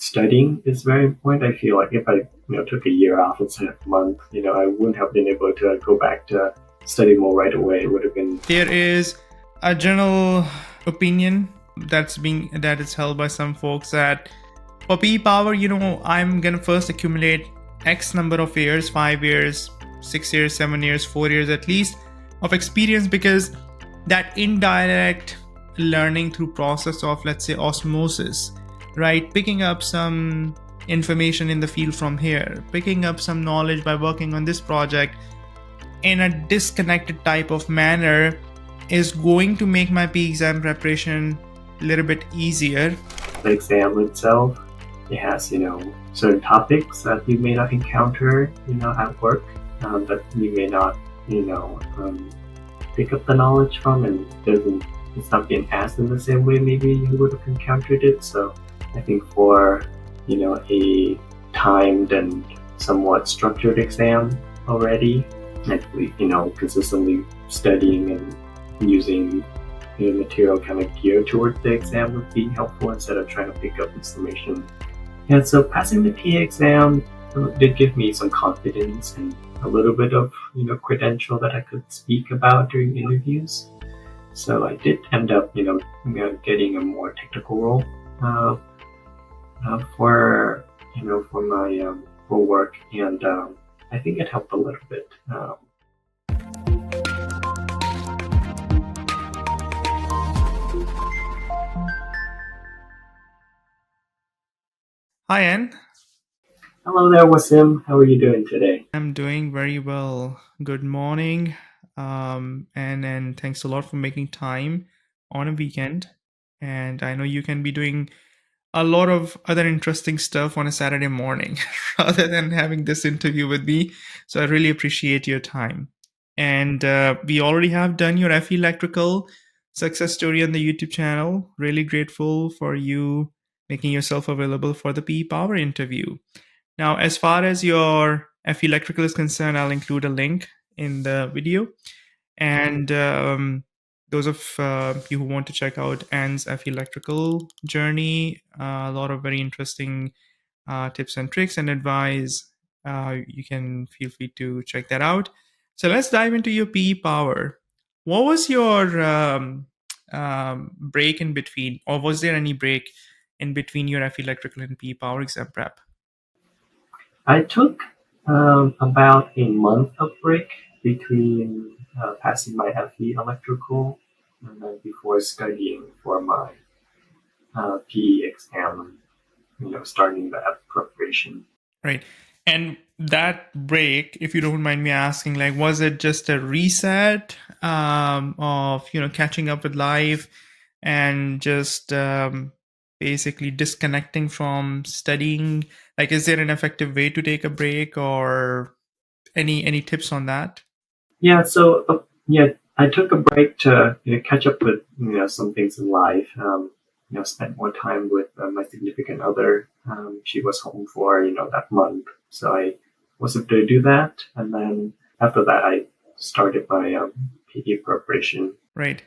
studying is very important. I feel like if I took a year off instead of a month, I wouldn't have been able to go back to study more right away. It would have been. There is a general opinion that is held by some folks that for P power, I'm gonna first accumulate X number of years, 5 years, 6 years, 7 years, 4 years at least of experience, because that indirect learning through process of, let's say, osmosis, right? Picking up some information in the field from here, picking up some knowledge by working on this project in a disconnected type of manner is going to make my P exam preparation a little bit easier. The exam itself, it has, certain topics that you may not encounter, at work, that you may not, pick up the knowledge from, and it's not being asked in the same way maybe you would have encountered it. So I think for, a timed and somewhat structured exam already, actually, consistently studying and using material kind of geared towards the exam would be helpful instead of trying to pick up information. And so passing the PA exam did give me some confidence and a little bit of credential that I could speak about during interviews. So I did end up getting a more technical role for my for work, and I think it helped a little bit. Hi, Ann. Hello there, Wasim. How are you doing today? I'm doing very well. Good morning. And thanks a lot for making time on a weekend. And I know you can be doing a lot of other interesting stuff on a Saturday morning rather than having this interview with me. So I really appreciate your time. And we already have done your FE Electrical success story on the YouTube channel. Really grateful for you making yourself available for the PE Power interview. Now, as far as your FE Electrical is concerned, I'll include a link in the video. And those of you who want to check out Anne's FE Electrical journey, a lot of very interesting tips and tricks and advice, you can feel free to check that out. So let's dive into your PE Power. What was your break in between, or was there any break in between your FE Electrical and PE Power exam prep? I took about a month of break between passing my FE Electrical and then before studying for my PE exam, starting the preparation. Right. And that break, if you don't mind me asking, like, was it just a reset of, catching up with life and just basically disconnecting from studying? Like, is there an effective way to take a break, or any tips on that? Yeah. So I took a break to catch up with some things in life. Spent more time with my significant other. She was home for that month, so I was able to do that. And then after that, I started my PE preparation. Right.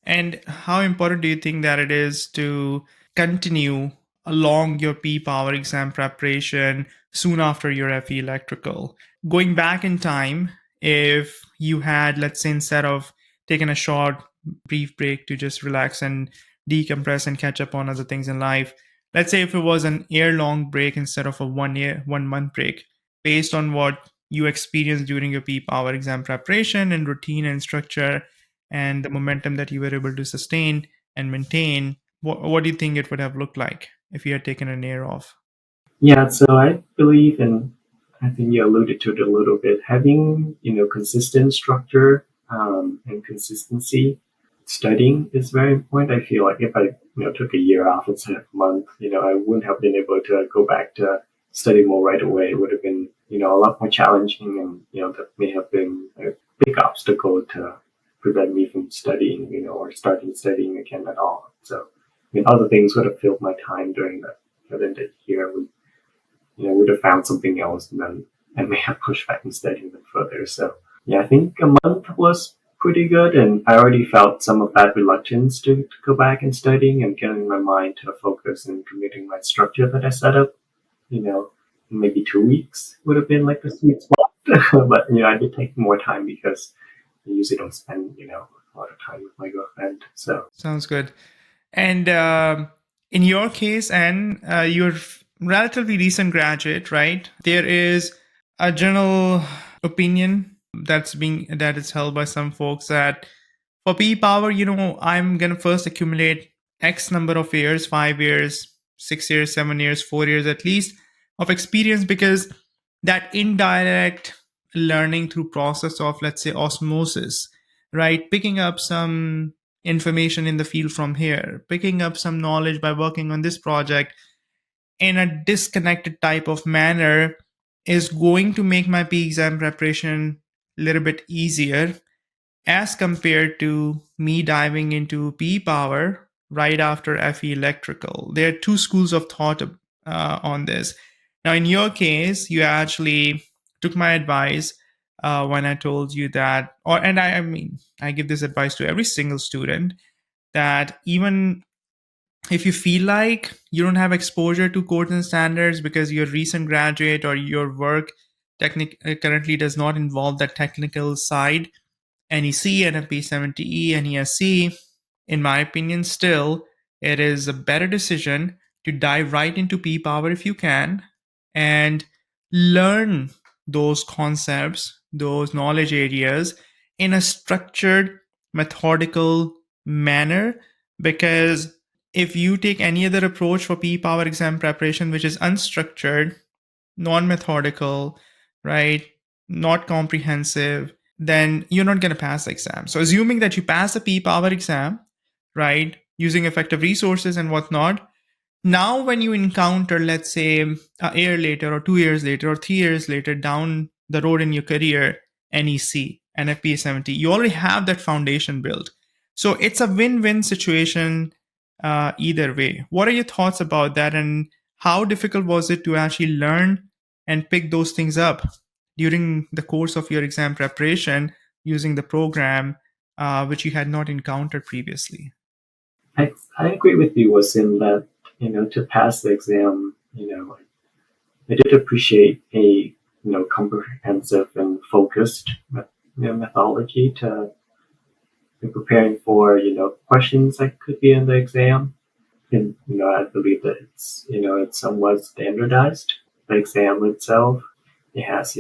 And how important do you think that it is to continue along your P Power exam preparation soon after your FE Electrical? Going back in time, if you had, let's say, instead of taking a short, brief break to just relax and decompress and catch up on other things in life, let's say if it was an year-long break instead of a 1 month break, based on what you experienced during your P Power exam preparation and routine and structure, and the momentum that you were able to sustain and maintain, what do you think it would have looked like if you had taken a year off? Yeah, so I believe, and I think you alluded to it a little bit, having consistent structure and consistency. Studying is very important. I feel like if I took a year off instead of a month, I wouldn't have been able to go back to study more right away. It would have been a lot more challenging, and that may have been a big obstacle to prevent me from studying, or starting studying again at all. So other things would have filled my time during the year. Would have found something else, and then I may have pushed back and studied even further. So yeah, I think a month was pretty good, and I already felt some of that reluctance to go back and studying and getting my mind to focus and committing my structure that I set up. You know, maybe 2 weeks would have been like the sweet spot, but I did take more time because I usually don't spend a lot of time with my girlfriend. So Sounds good. And in your case, and you're relatively recent graduate, right? There is a general opinion that is held by some folks that for P power, I'm gonna first accumulate X number of years, 5 years, 6 years, 7 years, 4 years at least of experience, because that indirect learning through process of, let's say, osmosis, right? Picking up some information in the field from here, picking up some knowledge by working on this project in a disconnected type of manner is going to make my P exam preparation a little bit easier as compared to me diving into P power right after FE electrical. There are two schools of thought on this. Now, in your case, you actually took my advice when I told you that, and I mean, I give this advice to every single student that even if you feel like you don't have exposure to codes and standards because you're a recent graduate or your work currently does not involve that technical side, NEC, NFPA 70E, NESC, in my opinion, still, it is a better decision to dive right into P Power if you can and learn those concepts, those knowledge areas in a structured, methodical manner. Because if you take any other approach for P Power exam preparation, which is unstructured, non methodical, right, not comprehensive, then you're not going to pass the exam. So, assuming that you pass the P Power exam, right, using effective resources and whatnot, now when you encounter, let's say, a year later, or 2 years later, or 3 years later down the road in your career, NEC, NFPA 70, you already have that foundation built. So, it's a win win situation either way. What are your thoughts about that? And how difficult was it to actually learn and pick those things up during the course of your exam preparation using the program which you had not encountered previously? I agree with you, Wasim, that to pass the exam, I did appreciate a comprehensive and focused methodology to preparing for questions that could be in the exam. And I believe that it's somewhat standardized. The exam itself, it has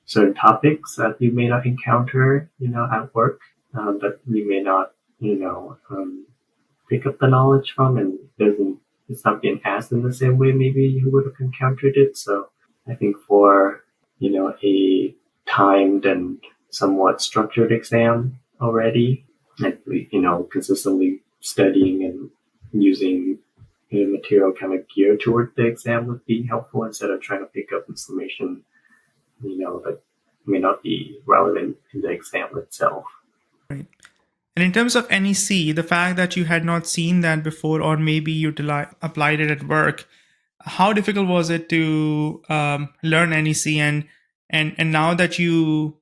certain topics that you may not encounter at work, that you may not pick up the knowledge from, and it's not being asked in the same way maybe you would have encountered it. So I think for a timed and somewhat structured exam already, I believe consistently studying and using material kind of geared toward the exam would be helpful, instead of trying to pick up information that may not be relevant in the exam itself. Right. And in terms of NEC, the fact that you had not seen that before, or maybe you applied it at work, how difficult was it to learn NEC? And now that you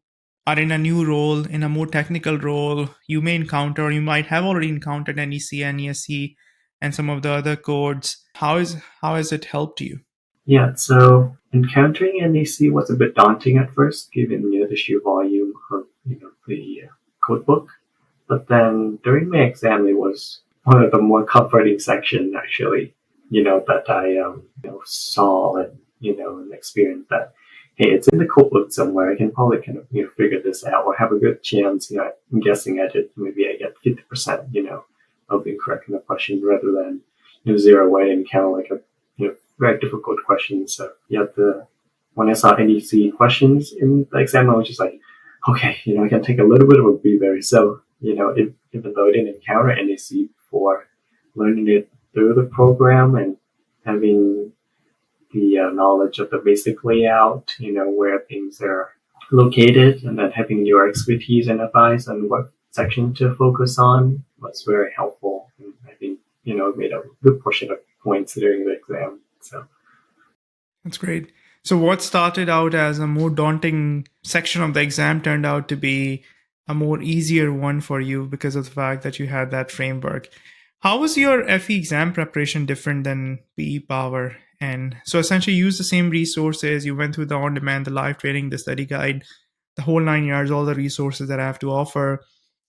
are in a new role, in a more technical role, you may encounter, or you might have already encountered NEC, NESC, and some of the other codes. How has it helped you? Yeah, so encountering NEC was a bit daunting at first, given the sheer volume of the code book. But then during my exam, it was one of the more comforting sections, actually. That I saw and and experienced that. Hey, it's in the code book somewhere. I can probably kind of figure this out, or have a good chance. I'm guessing at it. Maybe I get 50%. Of being correct in the question, rather than zero away and kind of like a very difficult question. So yeah, when I saw NEC questions in the exam, I was just like, okay, I can take a little bit of a breather. So even though I didn't encounter NEC before, learning it through the program and having the knowledge of the basic layout, where things are located, and then having your expertise and advice on what section to focus on was very helpful. And I think, it made a good portion of points during the exam. So That's great. So, what started out as a more daunting section of the exam turned out to be a more easier one for you because of the fact that you had that framework. How was your FE exam preparation different than PE Power? And so essentially use the same resources. You went through the on-demand, the live training, the study guide, the whole 9 yards, all the resources that I have to offer.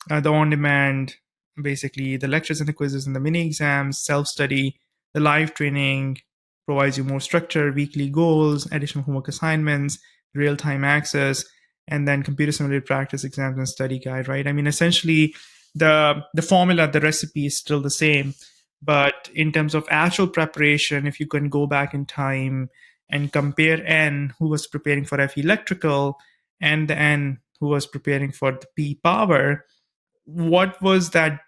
The on-demand, basically the lectures and the quizzes and the mini exams, self-study, the live training provides you more structure, weekly goals, additional homework assignments, real-time access, and then computer simulated practice exams and study guide, right? I mean, essentially the formula, the recipe is still the same, but in terms of actual preparation, if you can go back in time and compare N, who was preparing for FE electrical, and the N who was preparing for the P power, what was that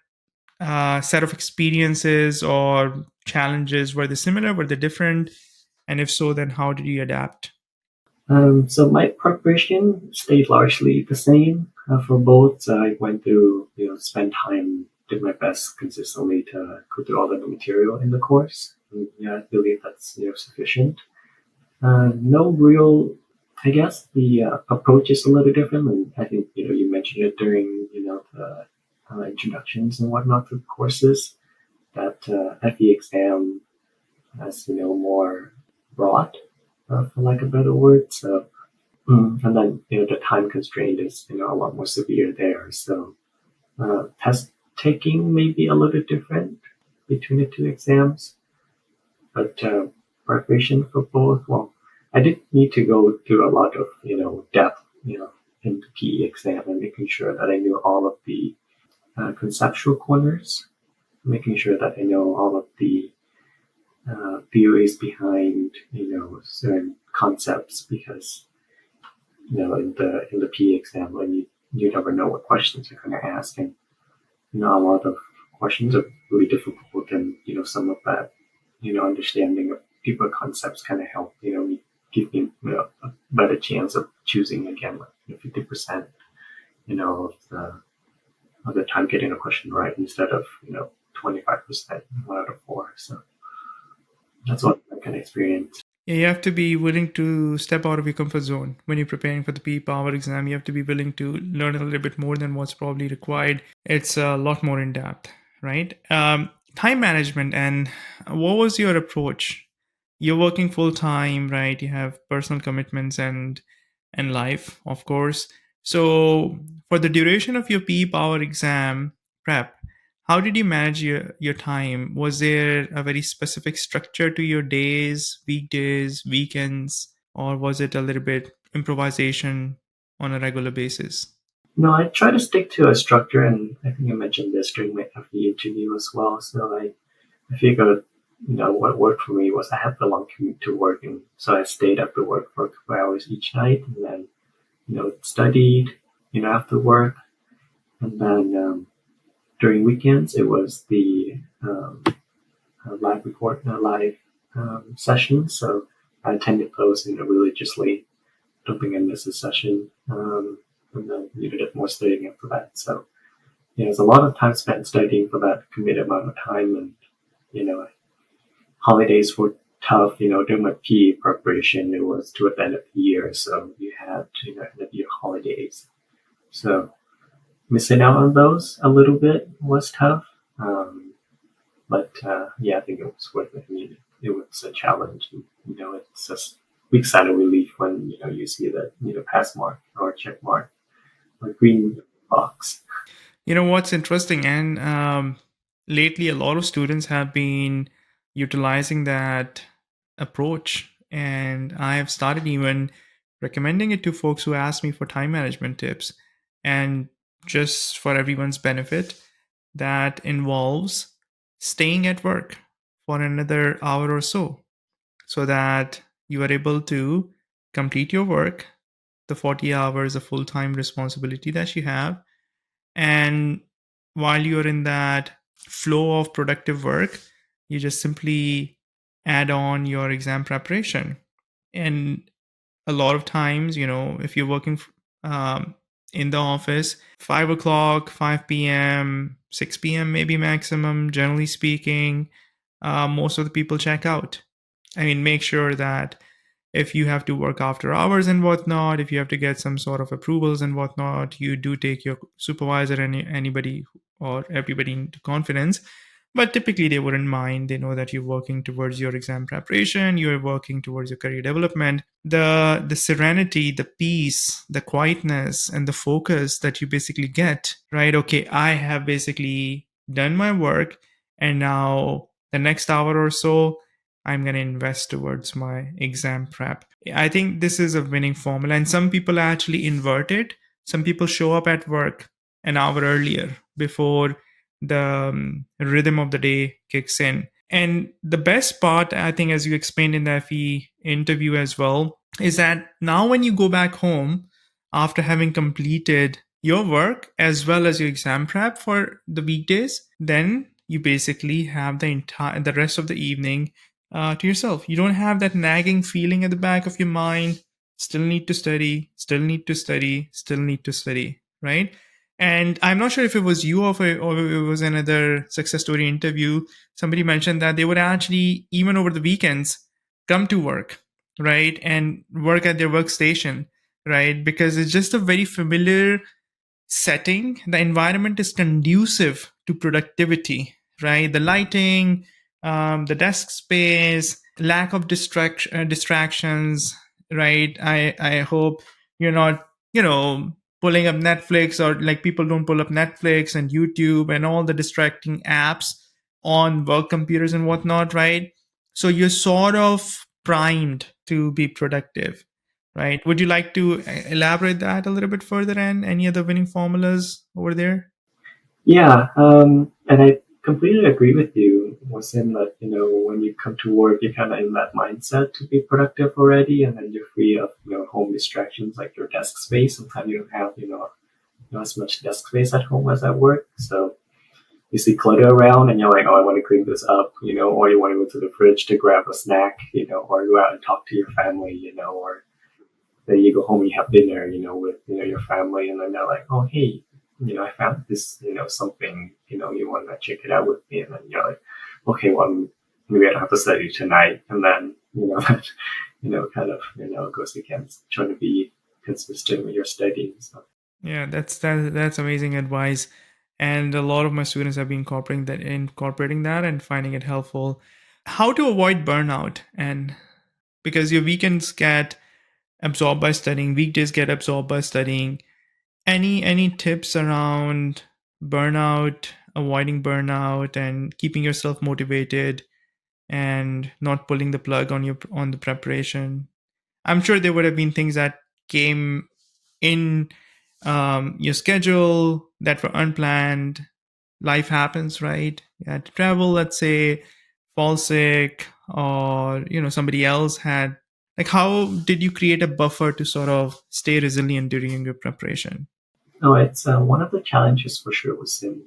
set of experiences or challenges? Were they similar? Were they different? And if so, then how did you adapt? So my preparation stayed largely the same for both. So I went through, spend time, did my best consistently to go through all of the material in the course. And, I believe that's sufficient. No real, I guess the approach is a little different, and I think you mentioned it during the introductions and whatnot to the courses that FE exam has more broad, for lack of a better word. So and then the time constraint is a lot more severe there. So test taking may be a little different between the two exams, but preparation for both. Well, I did need to go through a lot of depth in the PE exam and making sure that I knew all of the conceptual corners, making sure that I know all of the theories behind certain concepts, because in the PE exam, when you never know what questions you're going to ask, and a lot of questions are really difficult, and some of that understanding of deeper concepts kind of help me give me a better chance of choosing again, like 50% of the time getting a question right instead of 25% 1 out of 4. So that's what I can experience. Yeah, you have to be willing to step out of your comfort zone when you're preparing for the P Power exam. You have to be willing to learn a little bit more than what's probably required. It's a lot more in depth, right? Time management, and what was your approach? You're working full time, right? You have personal commitments and life, of course. So for the duration of your P Power exam prep, how did you manage your time? Was there a very specific structure to your days, weekdays, weekends, or was it a little bit improvisation on a regular basis? No, I try to stick to a structure, and I think I mentioned this during my FE interview as well. So I figured, what worked for me was I had the long commute to work, and so I stayed after work for a couple hours each night, and then, studied, after work, and then during weekends it was the live sessions. So I attended those, religiously. Don't think I missed a session, and then did more studying after that. So it's a lot of time spent studying for that committed amount of time, and you know, holidays were tough. During my PE preparation, it was toward the end of the year, so you had end of year holidays. So missing out on those a little bit was tough, but I think it was worth it. I mean, it was a challenge. And, it's just big sign of relief when you see that pass mark or check mark or green box. You know what's interesting, and lately a lot of students have been utilizing that approach, and I have started even recommending it to folks who ask me for time management tips. And just for everyone's benefit, that involves staying at work for another hour or so that you are able to complete your work, the 40 hours of full time responsibility that you have. And while you're in that flow of productive work, you just simply add on your exam preparation. And a lot of times, if you're working in the office, 5 o'clock, 5 p.m., 6 p.m., maybe maximum, generally speaking, most of the people check out. I mean, make sure that if you have to work after hours and whatnot, if you have to get some sort of approvals and whatnot, you do take your supervisor and anybody or everybody into confidence. But typically they wouldn't mind. They know that you're working towards your exam preparation, you're working towards your career development. The serenity, the peace, the quietness, and the focus that you basically get, right? Okay, I have basically done my work, and now the next hour or so I'm going to invest towards my exam prep. I think this is a winning formula, and some people actually invert it. Some people show up at work an hour earlier before the rhythm of the day kicks in. And the best part, I think, as you explained in the FE interview as well, is that now when you go back home after having completed your work as well as your exam prep for the weekdays, then you basically have the rest of the evening to yourself. You don't have that nagging feeling at the back of your mind. Still need to study. Still need to study. Still need to study. Right. And I'm not sure if it was you or if it was another success story interview. Somebody mentioned that they would actually, even over the weekends, come to work, right, and work at their workstation, right, because it's just a very familiar setting. The environment is conducive to productivity, right? The lighting, the desk space, lack of distractions, right? I hope you're not, pulling up Netflix, or like people don't pull up Netflix and YouTube and all the distracting apps on work computers and whatnot, right? So you're sort of primed to be productive, right? Would you like to elaborate that a little bit further, and any other winning formulas over there? Yeah, and I completely agree with you, Wasim, that when you come to work, you're kind of in that mindset to be productive already, and then you're free of home distractions like your desk space. Sometimes you don't have not as much desk space at home as at work, so you see clutter around, and you're like, oh, I want to clean this up, or you want to go to the fridge to grab a snack, or go out and talk to your family, or then you go home, you have dinner, with your family, and then they're like, oh, hey, I found this, something, you want to check it out with me, and then you're like, okay, well, maybe I don't have to study tonight, and then that, kind of goes against trying to be consistent with your studying. So Yeah, that's amazing advice, and a lot of my students have been incorporating that and finding it helpful. How to avoid burnout, and because your weekends get absorbed by studying, weekdays get absorbed by studying. Any tips around burnout, avoiding burnout, and keeping yourself motivated and not pulling the plug on the preparation? I'm sure there would have been things that came in your schedule that were unplanned. Life happens, right? You had to travel, let's say, fall sick, or somebody else had. Like, how did you create a buffer to sort of stay resilient during your preparation? no, it's one of the challenges for sure was in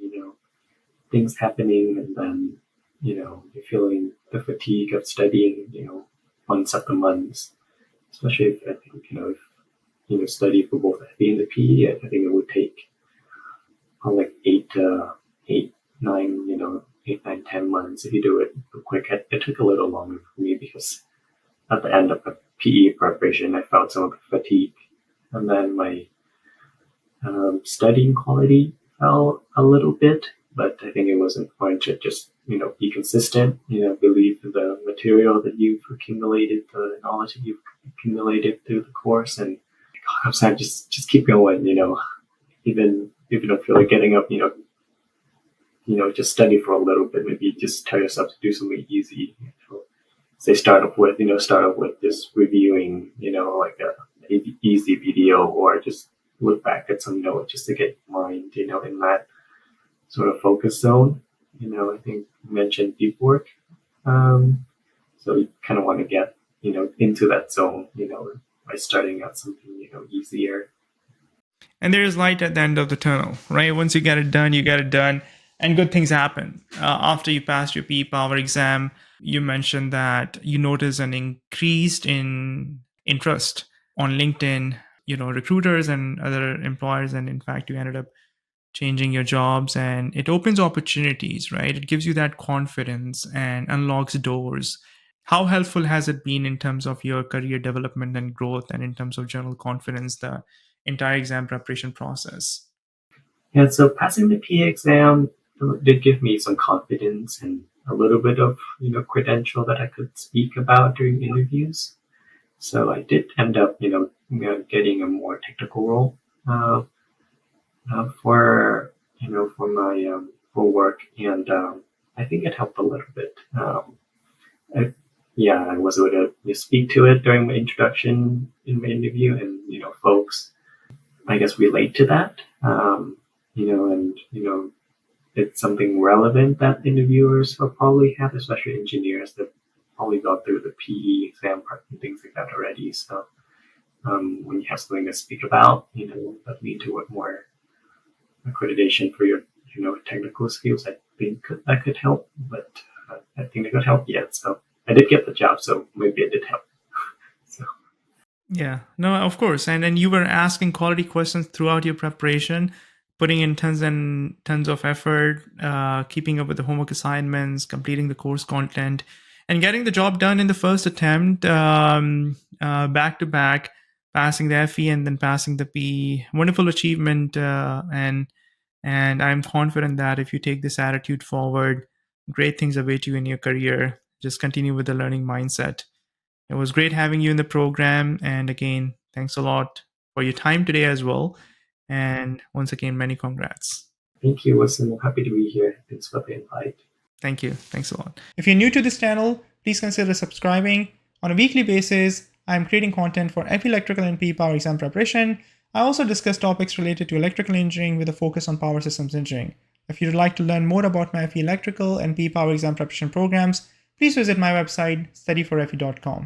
things happening, and then you're feeling the fatigue of studying, months after months, especially if I think if study for both FE and the PE, I think it would take like 9, 10 months if you do it quick. It took a little longer for me because at the end of the PE preparation, I felt some of the fatigue, and then my studying quality fell a little bit. But I think it was important to just be consistent. Believe in the material that you've accumulated, the knowledge that you've accumulated through the course, and sometimes just keep going. Even if you don't feel like getting up, just study for a little bit. Maybe just tell yourself to do something easy. Say start off with just reviewing, like a easy video, or just look back at some notes just to get your mind, in that sort of focus zone. I think you mentioned deep work. So you kind of want to get, into that zone, by starting out something, easier. And there is light at the end of the tunnel, right? Once you get it done, you get it done, and good things happen. After you passed your P Power exam, you mentioned that you noticed an increased in interest on LinkedIn, recruiters and other employers, and in fact, you ended up changing your jobs, and it opens opportunities, right? It gives you that confidence and unlocks doors. how helpful has it been in terms of your career development and growth, and in terms of general confidence, the entire exam preparation process? Yeah, so passing the PA exam did give me some confidence and a little bit of credential that I could speak about during interviews. So I did end up getting a more technical role uh, for for my for work, and I think it helped a little bit. I, yeah, I was able to speak to it during my introduction in my interview, and folks, I guess, relate to that. And it's something relevant that interviewers will probably have, especially engineers that probably got through the PE exam part and things like that already. So when you have something to speak about, that lead to more accreditation for your technical skills, I think that could help. But I think it could help yet. So I did get the job, so maybe it did help. So Yeah, no, of course. And you were asking quality questions throughout your preparation, putting in tons and tons of effort, keeping up with the homework assignments, completing the course content, and getting the job done in the first attempt, back to back, passing the FE and then passing the PE. Wonderful achievement, and I'm confident that if you take this attitude forward, great things await you in your career. Just continue with the learning mindset. It was great having you in the program. And again, thanks a lot for your time today as well. And once again, many congrats. thank you, Wilson. Happy to be here. Thanks for the invite. Thank you. Thanks a lot. If you're new to this channel, please consider subscribing. On a weekly basis, I'm creating content for FE Electrical and PE Power exam preparation. I also discuss topics related to electrical engineering with a focus on power systems engineering. If you'd like to learn more about my FE Electrical and PE Power exam preparation programs, please visit my website, studyforfe.com.